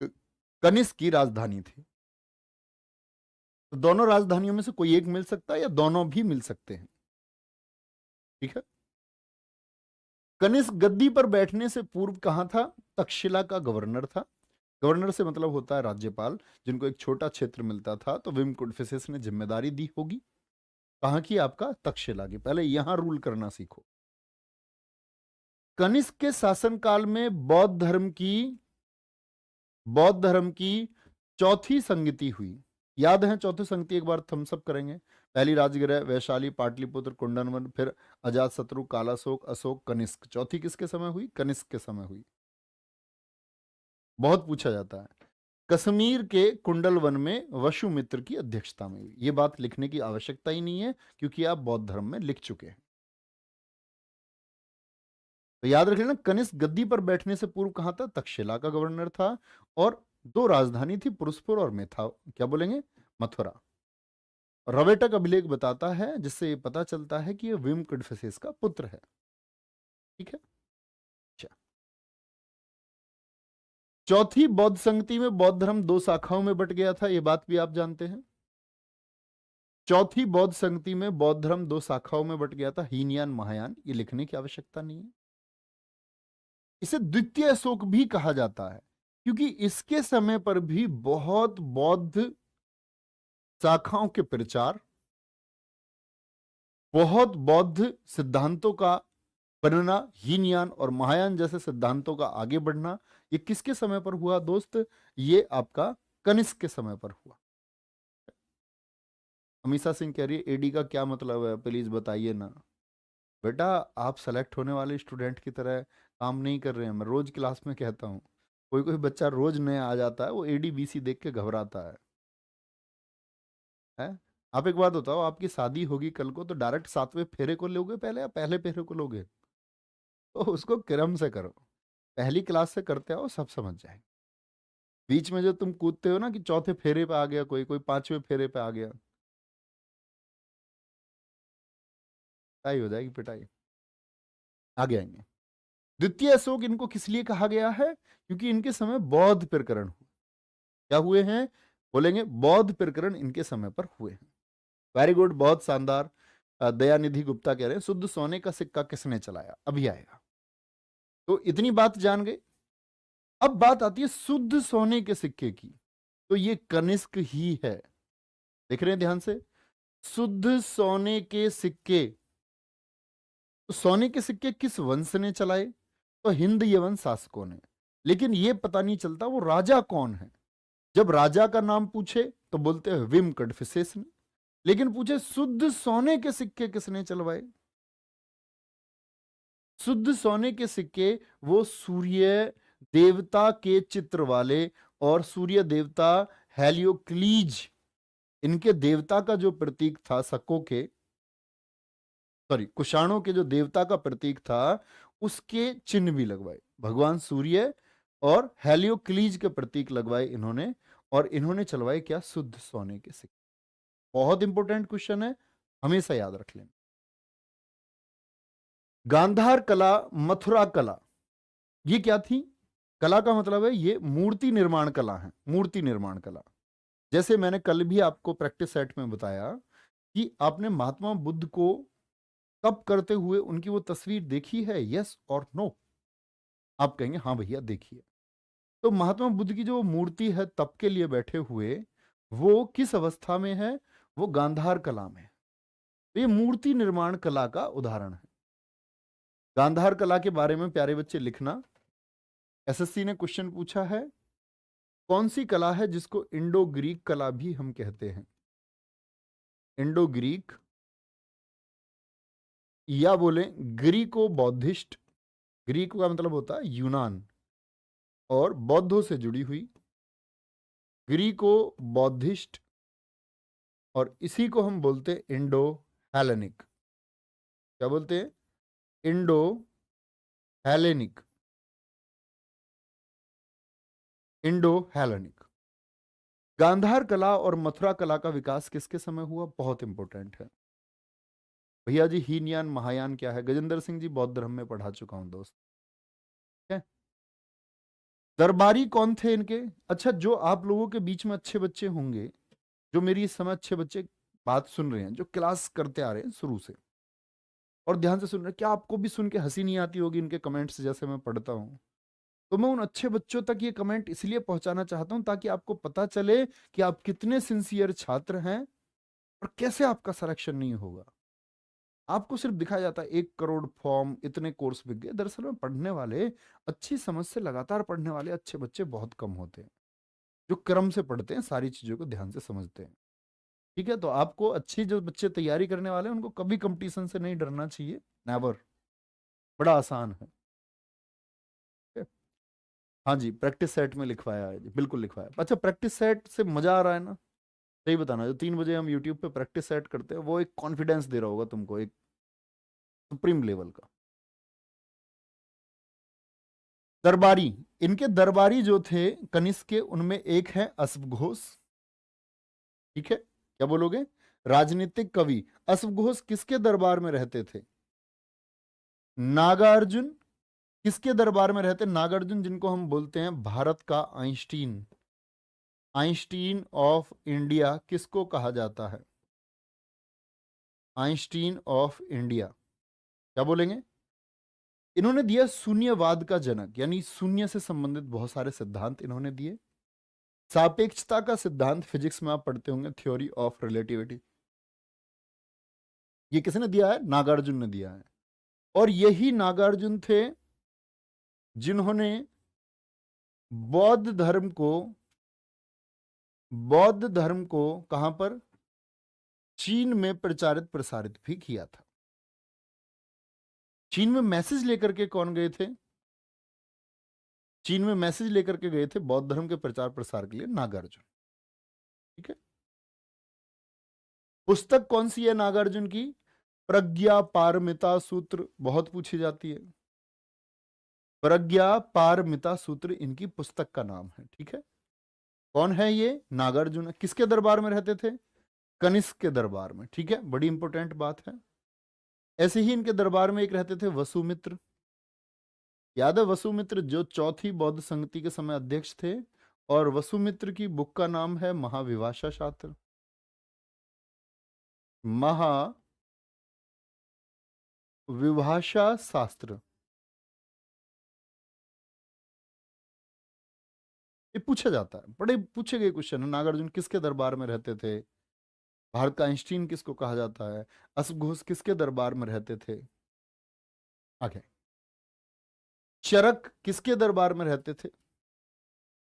कनिष्क की राजधानी थी। तो दोनों राजधानियों में से कोई एक मिल सकता है या दोनों भी मिल सकते हैं। ठीक है। कनिष्क गद्दी पर बैठने से पूर्व कहां था? तक्षशिला का गवर्नर था। गवर्नर से मतलब होता है राज्यपाल, जिनको एक छोटा क्षेत्र मिलता था। तो विम कुडफिसेस ने जिम्मेदारी दी होगी कहां की? आपका तक्षशिला की। पहले यहां रूल करना सीखो। कनिष्क के शासनकाल में बौद्ध धर्म की चौथी संगति हुई। याद है चौथी संगति? एक बार थम्सअप करेंगे। पहली राजगृह, वैशाली, पाटलिपुत्र, कुंडनवन, फिर अजातशत्रु, कालाशोक, अशोक, कनिष्क। चौथी किसके समय हुई? कनिष्क के समय हुई। बहुत पूछा जाता है। कश्मीर के कुंडल वन में वसुमित्र की अध्यक्षता में हुई। यह बात लिखने की आवश्यकता ही नहीं है, क्योंकि आप बौद्ध धर्म में लिख चुके हैं। तो याद रख लेना, कनिष्क गद्दी पर बैठने से पूर्व कहां था? तक्षशिला का गवर्नर था। और दो राजधानी थी, पुरुषपुर और मेथा, क्या बोलेंगे, मथुरा। रवेटक अभिलेख बताता है, जिससे ये पता चलता है कि ये विम कुडफिसेस का पुत्र है। ठीक है। अच्छा, चौथी बौद्ध संगति में बौद्ध धर्म दो शाखाओं में बट गया था, ये बात भी आप जानते हैं। चौथी बौद्ध संगति में बौद्ध धर्म दो शाखाओं में बट गया था, हीनयान, महायान। ये लिखने की आवश्यकता नहीं है। इसे द्वितीय अशोक भी कहा जाता है, क्योंकि इसके समय पर भी बहुत बौद्ध शाखाओं के प्रचार, बहुत बौद्ध सिद्धांतों का बनना, हीनयान और महायान जैसे सिद्धांतों का आगे बढ़ना, ये किसके समय पर हुआ दोस्त? ये आपका कनिष्क के समय पर हुआ। अमीषा सिंह कह रही है एडी का क्या मतलब है, प्लीज बताइए ना। बेटा, आप सेलेक्ट होने वाले स्टूडेंट की तरह काम नहीं कर रहे हैं। मैं रोज क्लास में कहता हूँ, कोई कोई बच्चा रोज नया आ जाता है, वो एडी बीसी देख के घबराता है। आप एक बात बताओ, आपकी शादी होगी कल को, तो डायरेक्ट सातवें फेरे को लोगे पहले या पहले फेरे को लोगे? तो उसको क्रम से करो, पहली क्लास से करते आओ, सब समझ जाएंगे। बीच में जो तुम कूदते हो ना कि चौथे फेरे पे आ गया कोई, कोई पांचवें फेरे पे आ गया, पिटाई हो जाएगी, पिटाई। आगे आएंगे। द्वितीय अशोक इनको किस लिए कहा गया है? क्योंकि इनके समय बौद्ध प्रकरण हुए। क्या हुए हैं? बोलेंगे बौद्ध प्रकरण इनके समय पर हुए हैं। वेरी गुड, बहुत शानदार। दयानिधि गुप्ता कह रहे हैं शुद्ध सोने का सिक्का किसने चलाया? अभी आएगा। तो इतनी बात जान गए। अब बात आती है शुद्ध सोने के सिक्के की, तो ये कनिष्क ही है। देख रहे हैं ध्यान से, शुद्ध सोने के सिक्के। तो सोने के सिक्के किस वंश ने चलाए? तो हिंद यवन शासकों ने। लेकिन यह पता नहीं चलता वो राजा कौन है। जब राजा का नाम पूछे तो बोलते हैं विम कड़फिसेस ने, लेकिन पूछे शुद्ध सोने के सिक्के किसने चलवाए? शुद्ध सोने के सिक्के वो सूर्य देवता के चित्र वाले, और सूर्य देवता हेलियोक्लीज, इनके देवता का जो प्रतीक था, शकों के, सॉरी, कुषाणों के जो देवता का प्रतीक था, उसके चिन्ह भी लगवाए। भगवान सूर्य और हेलियोक्लीज के प्रतीक लगवाए इन्होंने, और इन्होंने चलवाए क्या? शुद्ध सोने के सिक्के। बहुत इंपॉर्टेंट क्वेश्चन है, हमेशा याद रख लेना। गांधार कला, मथुरा कला, ये क्या थी? कला का मतलब है ये मूर्ति निर्माण कला है, मूर्ति निर्माण कला। जैसे मैंने कल भी आपको प्रैक्टिस सेट में बताया कि आपने महात्मा बुद्ध को तप करते हुए उनकी वो तस्वीर देखी है, यस और नो? आप कहेंगे हाँ भैया देखिए। तो महात्मा बुद्ध की जो मूर्ति है तप के लिए बैठे हुए, वो किस अवस्था में है? वो गांधार कला में है। तो ये मूर्ति निर्माण कला का उदाहरण है। गांधार कला के बारे में प्यारे बच्चे लिखना। एसएससी ने क्वेश्चन पूछा है, कौन सी कला है जिसको इंडो ग्रीक कला भी हम कहते हैं? इंडो ग्रीक, या बोले ग्रीको बौद्धिस्ट। ग्रीक का मतलब होता है यूनान और बौद्धों से जुड़ी हुई, ग्रीको बौद्धिस्ट, और इसी को हम बोलते हैं इंडो हेलेनिक। क्या बोलते हैं? Indo Hellenic. Indo Hellenic. Gandhara कला और मथुरा कला का विकास किसके समय हुआ? बहुत इंपॉर्टेंट है भैया जी। हीनयान महायान क्या है? गजेंद्र सिंह जी, बौद्ध धर्म में पढ़ा चुका हूं दोस्त। है? दरबारी कौन थे इनके? अच्छा, जो आप लोगों के बीच में अच्छे बच्चे होंगे, जो मेरी इस समय अच्छे बच्चे बात सुन रहे हैं, जो क्लास करते आ रहे हैं शुरू से और ध्यान से सुन रहे हैं, क्या आपको भी सुन के हंसी नहीं आती होगी इनके कमेंट्स जैसे मैं पढ़ता हूं? तो मैं उन अच्छे बच्चों तक ये कमेंट इसलिए पहुंचाना चाहता हूं ताकि आपको पता चले कि आप कितने सिंसियर छात्र हैं और कैसे आपका सिलेक्शन नहीं होगा। आपको सिर्फ दिखाया जाता है 1 करोड़ फॉर्म, इतने कोर्स बिक गए। दरअसल में पढ़ने वाले, अच्छी समझ से लगातार पढ़ने वाले अच्छे बच्चे बहुत कम होते हैं, जो क्रम से पढ़ते हैं, सारी चीजों को ध्यान से समझते हैं। ठीक है, तो आपको अच्छी जो बच्चे तैयारी करने वाले हैं उनको कभी कंपटीशन से नहीं डरना चाहिए, नेवर। बड़ा आसान है। ठीक है? हाँ जी, प्रैक्टिस सेट में लिखवाया है जी, बिल्कुल लिखवाया। अच्छा, प्रैक्टिस सेट से मजा आ रहा है ना? सही बताना, जो 3 बजे हम यूट्यूब पे प्रैक्टिस सेट करते हैं वो एक कॉन्फिडेंस दे रहा होगा तुमको, एक सुप्रीम लेवल का। दरबारी, इनके दरबारी जो थे कनिष्क के, उनमें एक है अश्वघोष। ठीक है, क्या बोलोगे? राजनीतिक कवि। अश्वघोष किसके दरबार में रहते थे? नागार्जुन। किसके दरबार में रहते? नागार्जुन, जिनको हम बोलते हैं भारत का आइंस्टीन। आइंस्टीन ऑफ इंडिया किसको कहा जाता है? Einstein of India. क्या बोलेंगे? इन्होंने दिया शून्यवाद का जनक, यानी शून्य से संबंधित बहुत सारे सिद्धांत इन्होंने दिए। सापेक्षता का सिद्धांत फिजिक्स में आप पढ़ते होंगे, थ्योरी ऑफ रिलेटिविटी। ये किसने दिया है? नागार्जुन ने दिया है। और यही नागार्जुन थे जिन्होंने बौद्ध धर्म को, बौद्ध धर्म को कहां पर? चीन में प्रचारित प्रसारित भी किया था। चीन में मैसेज लेकर के कौन गए थे? चीन में मैसेज लेकर के गए थे बौद्ध धर्म के प्रचार प्रसार के लिए नागार्जुन। ठीक है, पुस्तक कौन सी है नागार्जुन की? प्रज्ञा पारमिता सूत्र, बहुत पूछी जाती है। प्रज्ञा पारमिता सूत्र इनकी पुस्तक का नाम है। ठीक है, कौन है ये? नागार्जुन। किसके दरबार में रहते थे? कनिष्क के दरबार में। ठीक है, बड़ी इंपॉर्टेंट बात है। ऐसे ही इनके दरबार में एक रहते थे वसुमित्र। याद है वसुमित्र, जो चौथी बौद्ध संगति के समय अध्यक्ष थे? और वसुमित्र की बुक का नाम है महाविभाषा शास्त्र। महाविभाषा शास्त्र। ये पूछा जाता है, बड़े पूछे गए क्वेश्चन है। नागार्जुन किसके दरबार में रहते थे? भारत का आइंस्टीन किसको कहा जाता है? अश्वघोष किसके दरबार में रहते थे? आगे, चरक किसके दरबार में रहते थे?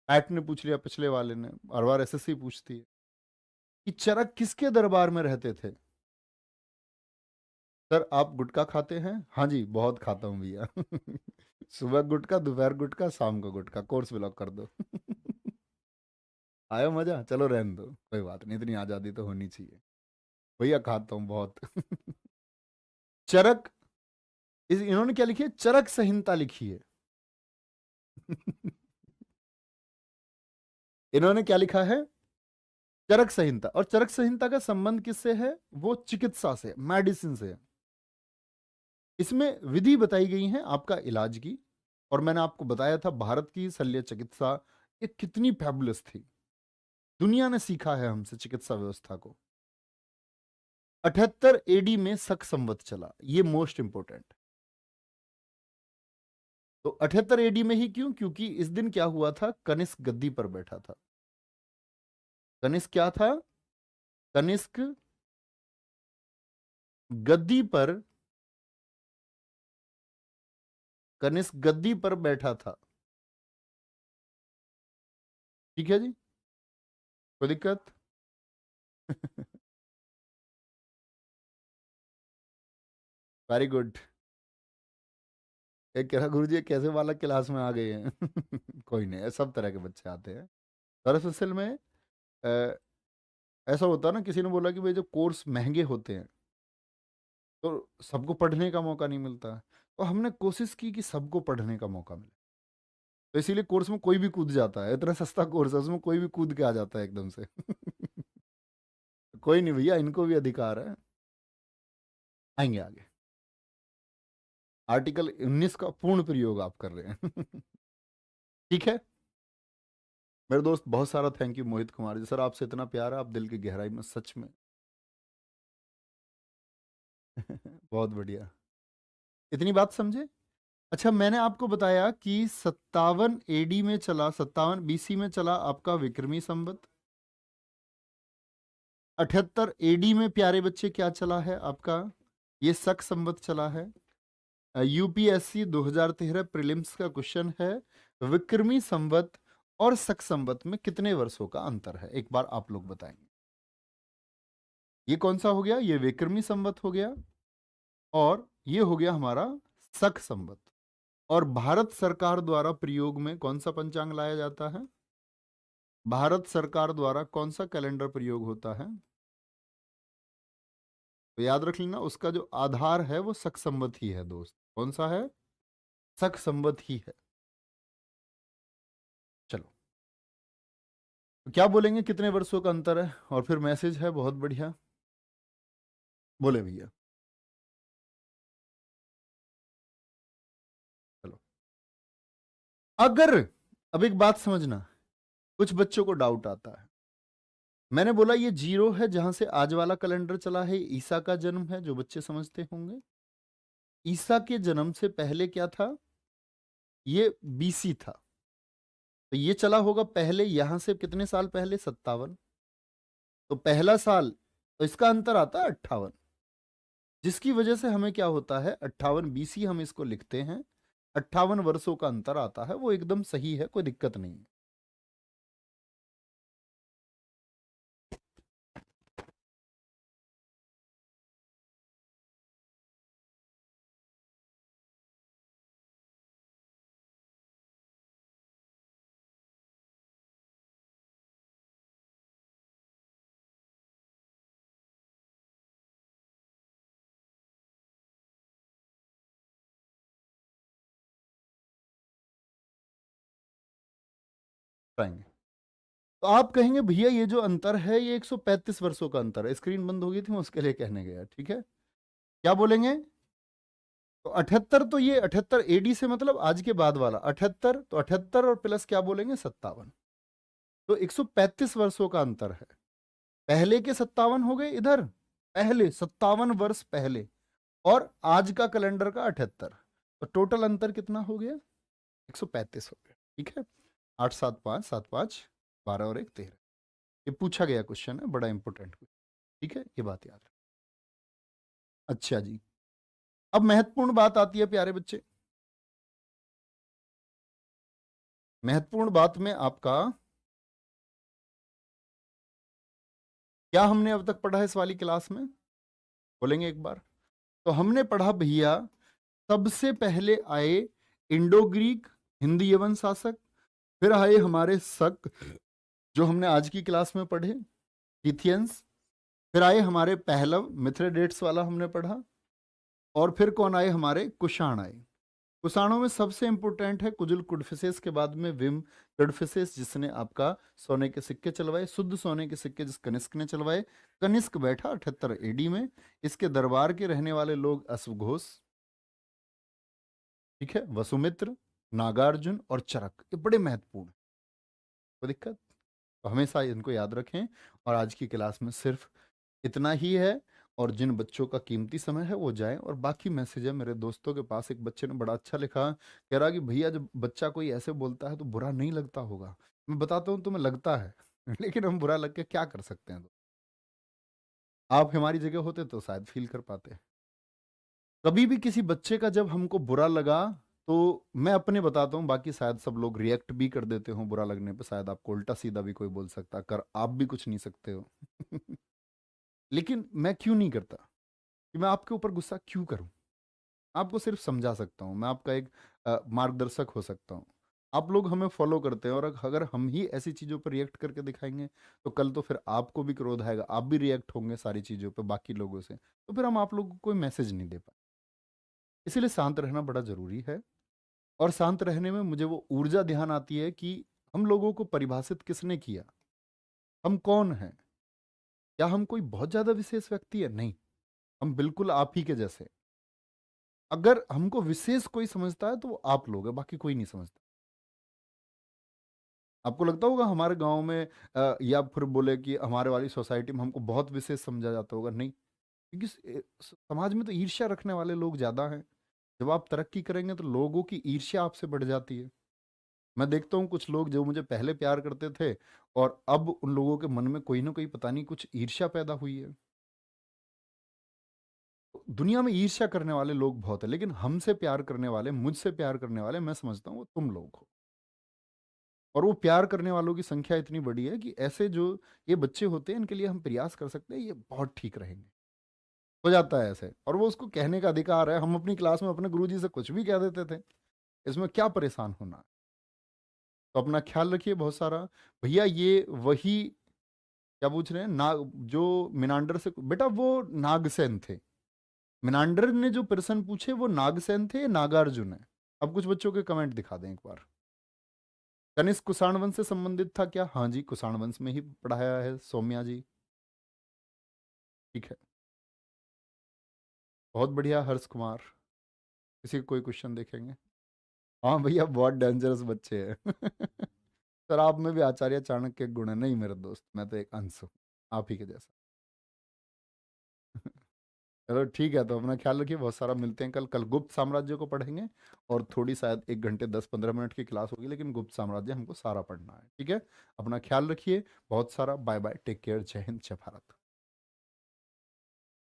ऐट ने पूछ लिया, पिछले वाले ने, हर बार एसएससी पूछती है कि चरक किसके दरबार में रहते थे। सर आप गुटखा खाते हैं? हाँ जी, बहुत खाता हूँ भैया। सुबह गुटखा, दोपहर गुटखा, शाम को गुटखा, कोर्स ब्लॉक कर दो। आया मजा? चलो रहने दो, कोई बात नहीं, इतनी आजादी तो होनी चाहिए। भैया खाता हूँ बहुत। चरक, इन्होंने क्या लिखी है? चरक संहिता लिखी है। इन्होंने क्या लिखा है? चरक संहिता। और चरक संहिता का संबंध किससे है? वो चिकित्सा से, मेडिसिन से। इसमें विधि बताई गई है आपका इलाज की। और मैंने आपको बताया था भारत की शल्य चिकित्सा ये कितनी फैबुलस थी। दुनिया ने सीखा है हमसे चिकित्सा व्यवस्था को। 78 एडी में शक संवत चला, ये मोस्ट इंपोर्टेंट। तो 78 एडी में ही क्यों? क्योंकि इस दिन क्या हुआ था? कनिष्क गद्दी पर बैठा था। कनिष्क क्या था? कनिष्क गद्दी पर, कनिष्क गद्दी पर बैठा था। ठीक है जी, कोई दिक्कत? Very good. एक कह रहा गुरु जी कैसे बालक क्लास में आ गए हैं। कोई नहीं, सब तरह के बच्चे आते हैं। दरअसल में अ, ऐसा होता है ना, किसी ने बोला कि भाई जो कोर्स महंगे होते हैं तो सबको पढ़ने का मौका नहीं मिलता है। तो हमने कोशिश की कि सबको पढ़ने का मौका मिले, तो इसीलिए कोर्स में कोई भी कूद जाता है। इतना सस्ता कोर्स है, उसमें कोई भी कूद के आ जाता है एकदम से। कोई नहीं भैया, इनको भी अधिकार है, आएंगे आगे। आर्टिकल 19 का पूर्ण प्रयोग आप कर रहे हैं। ठीक है मेरे दोस्त, बहुत सारा thank you Mohit Kumar ji. Sir आपसे इतना प्यार है, आप दिल की गहराई में सच में। बहुत बढ़िया, इतनी बात समझे। अच्छा, मैंने आपको बताया कि 57 एडी में चला, 57 बीसी में चला आपका विक्रमी संवत। 78 एडी में प्यारे बच्चे क्या चला है आपका, ये शक संवत चला है। यूपीएससी 2013 प्रीलिम्स का क्वेश्चन है, विक्रमी संवत और शक संवत में कितने वर्षों का अंतर है, एक बार आप लोग बताएंगे। ये कौन सा हो गया, ये विक्रमी संवत हो गया, और ये हो गया हमारा शक संवत। और भारत सरकार द्वारा प्रयोग में कौन सा पंचांग लाया जाता है, भारत सरकार द्वारा कौन सा कैलेंडर प्रयोग होता है, तो याद रख लेना, उसका जो आधार है वो शक संवत ही है दोस्त। कौन सा है, शक संवत ही है। चलो, तो क्या बोलेंगे कितने वर्षों का अंतर है, और फिर मैसेज है बहुत बढ़िया, बोले भैया। चलो, अगर, अब एक बात समझना, कुछ बच्चों को डाउट आता है। मैंने बोला ये 0 है जहां से आज वाला कैलेंडर चला है, ईसा का जन्म है, जो बच्चे समझते होंगे। ईसा के जन्म से पहले क्या था, ये बीसी था, तो ये चला होगा पहले, यहां से कितने साल पहले, 57। तो पहला साल, तो इसका अंतर आता है 58, जिसकी वजह से हमें क्या होता है, 58 बीसी हम इसको लिखते हैं। 58 वर्षों का अंतर आता है, वो एकदम सही है, कोई दिक्कत नहीं है। पाएंगे, तो आप कहेंगे भैया ये जो अंतर है ये 135 वर्षों का अंतर है। स्क्रीन बंद हो गई थी, मैं उसके लिए कहने गया, ठीक है। क्या बोलेंगे, तो 78, तो ये 78 एडी से मतलब आज के बाद वाला 78, तो 78 और प्लस क्या बोलेंगे, 57। तो 135 वर्षों का अंतर है। पहले के 57 हो गए इधर, पहले 57 वर्ष पहले, और आज का कैलेंडर का 78, तो टोटल अंतर कितना हो गया, 135 हो गया। ठीक है, 8 7 5 7 5 12 और 1 13। ये पूछा गया क्वेश्चन है, बड़ा इंपॉर्टेंट क्वेश्चन। ठीक है, ये बात याद रखें। अच्छा जी, अब महत्वपूर्ण बात आती है प्यारे बच्चे। महत्वपूर्ण बात में आपका क्या हमने अब तक पढ़ा है इस वाली क्लास में, बोलेंगे एक बार। तो हमने पढ़ा भैया, सबसे पहले आए इंडो ग्रीक हिंदी यवन शासक, फिर आए हमारे शक, जो हमने आज की क्लास में पढ़े, हिथियंस। फिर आए हमारे पहलव, मिथ्रेडेट्स वाला हमने पढ़ा। और फिर कौन आए, हमारे कुषाण आए। कुषाणों में सबसे इंपोर्टेंट है कुजुल कुडफिसेस के बाद में विम कुडफिसेस, जिसने आपका सोने के सिक्के चलवाए, शुद्ध सोने के सिक्के जिस कनिष्क ने चलवाए। कनिष्क बैठा 78 एडी में। इसके दरबार के रहने वाले लोग अश्वघोष, ठीक है, वसुमित्र, नागार्जुन और चरक, ये बड़े महत्वपूर्ण है। कोई दिक्कत, तो हमेशा इनको याद रखें। और आज की क्लास में सिर्फ इतना ही है, और जिन बच्चों का कीमती समय है वो जाएं। और बाकी मैसेज है मेरे दोस्तों के पास, एक बच्चे ने बड़ा अच्छा लिखा, कह रहा कि भैया जब बच्चा कोई ऐसे बोलता है तो बुरा नहीं लगता होगा। मैं बताता हूँ तुम्हें लगता है, लेकिन हम बुरा लग के क्या कर सकते हैं, तो आप हमारी जगह होते तो शायद फील कर पाते। कभी भी किसी बच्चे का जब हमको बुरा लगा, तो मैं अपने बताता हूँ, बाकी शायद सब लोग रिएक्ट भी कर देते हो बुरा लगने पे, शायद आपको उल्टा सीधा भी कोई बोल सकता, कर आप भी कुछ नहीं सकते हो। लेकिन मैं क्यों नहीं करता, कि मैं आपके ऊपर गुस्सा क्यों करूं, आपको सिर्फ समझा सकता हूँ, मैं आपका एक मार्गदर्शक हो सकता हूँ। आप लोग हमें फॉलो करते हैं और अगर हम ही ऐसी चीज़ों पर रिएक्ट करके दिखाएंगे तो कल तो फिर आपको भी क्रोध आएगा, आप भी रिएक्ट होंगे सारी चीज़ों पे बाकी लोगों से, तो फिर हम आप लोगों को कोई मैसेज नहीं दे पाए। इसीलिए शांत रहना बड़ा ज़रूरी है। और शांत रहने में मुझे वो ऊर्जा ध्यान आती है कि हम लोगों को परिभाषित किसने किया, हम कौन हैं। क्या हम कोई बहुत ज़्यादा विशेष व्यक्ति है? नहीं, हम बिल्कुल आप ही के जैसे। अगर हमको विशेष कोई समझता है तो वो आप लोग हैं, बाकी कोई नहीं समझता। आपको लगता होगा हमारे गांव में या फिर बोले कि हमारे वाली सोसाइटी में हमको बहुत विशेष समझा जाता होगा? नहीं, क्योंकि समाज में तो ईर्ष्या रखने वाले लोग ज़्यादा हैं। जब आप तरक्की करेंगे तो लोगों की ईर्ष्या आपसे बढ़ जाती है। मैं देखता हूँ कुछ लोग जो मुझे पहले प्यार करते थे और अब उन लोगों के मन में कोई ना कोई पता नहीं कुछ ईर्ष्या पैदा हुई है। तो दुनिया में ईर्ष्या करने वाले लोग बहुत है, लेकिन हमसे प्यार करने वाले, मुझसे प्यार करने वाले, मैं समझता हूँ वो तुम लोग हो। और वो प्यार करने वालों की संख्या इतनी बड़ी है कि ऐसे जो ये बच्चे होते हैं इनके लिए हम प्रयास कर सकते हैं, ये बहुत ठीक रहेंगे। हो जाता है ऐसे, और वो उसको कहने का अधिकार है। हम अपनी क्लास में अपने गुरुजी से कुछ भी कह देते थे, इसमें क्या परेशान होना है? तो अपना ख्याल रखिए बहुत सारा। भैया ये वही क्या पूछ रहे हैं, नाग जो मिनांडर से, बेटा वो नागसेन थे। मिनांडर ने जो प्रश्न पूछे वो नागसेन थे, नागार्जुन है। अब कुछ बच्चों के कमेंट दिखा दें एक बार। कनिष्क कुषाण वंश से संबंधित था क्या? हाँ जी, कुषाण वंश में ही पढ़ाया है सौम्या जी। ठीक है, बहुत बढ़िया हर्ष कुमार। किसी का कोई क्वेश्चन देखेंगे? हाँ भैया, बहुत डेंजरस बच्चे हैं। सर आप में भी आचार्य चाणक्य के गुण है। नहीं मेरे दोस्त, मैं तो एक अंश हूँ आप ही के जैसा। चलो ठीक है, तो अपना ख्याल रखिए बहुत सारा। मिलते हैं कल। कल गुप्त साम्राज्य को पढ़ेंगे और थोड़ी शायद 1 घंटे 10-15 मिनट की क्लास होगी, लेकिन गुप्त साम्राज्य हमको सारा पढ़ना है। ठीक है, अपना ख्याल रखिए बहुत सारा। बाय बाय, टेक केयर, जय हिंद, जय भारत।